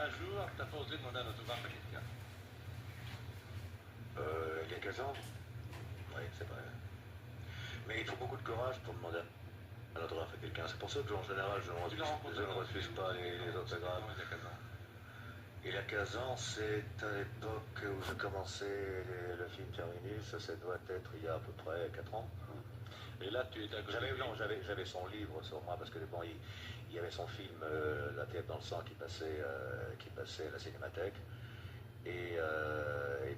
un jour, t'as pas osé demander un autographe à quelqu'un? Il y a 15 ans. Oui, c'est vrai. Mais il faut beaucoup de courage pour demander un autographe à quelqu'un. C'est pour ça que, en général, je ne refuse pas les autographes. Il y a 15 ans. Il y a 15 ans, c'est à l'époque où je commençais le film Terminus. Ça doit être il y a à peu près 4 ans. Et là, tu étais à côté de lui. Non, j'avais son livre sur moi parce que bon, il y avait son film La Tête dans le sang qui passait à la Cinémathèque. Et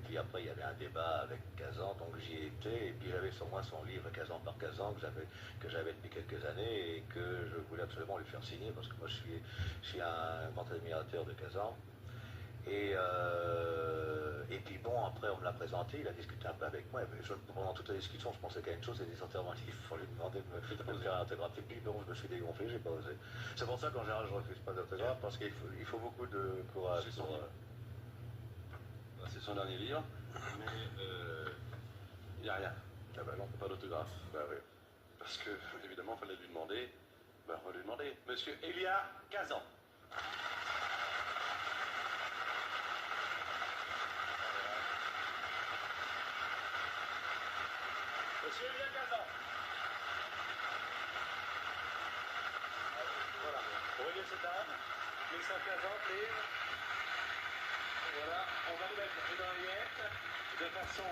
puis après, il y avait un débat avec Kazan, donc j'y étais. Et puis j'avais sur moi son livre Kazan par Kazan que j'avais depuis quelques années et que je voulais absolument lui faire signer parce que moi je suis un grand admirateur de Kazan. Et puis bon, après on me l'a présenté, il a discuté un peu avec moi. Pendant toute la discussion, je pensais qu'à une chose, c'était sortir mon livre. Il faut lui demander de me faire un autographe. Et puis bon, je me suis dégonflé, j'ai pas osé. C'est pour ça qu'en général, je refuse pas d'autographe parce qu'il faut beaucoup de courage. C'est son dernier livre, mais il n'y a rien. Ah bah non. Pas d'autographe. Bah oui. Parce que, évidemment, il fallait lui demander. Ben, on va lui demander. Monsieur Elia Kazan. Monsieur Elia Kazan. Voilà. Vous voyez cette dame 1115 ans, livre. Voilà. On va le mettre dans l'oreillette de façon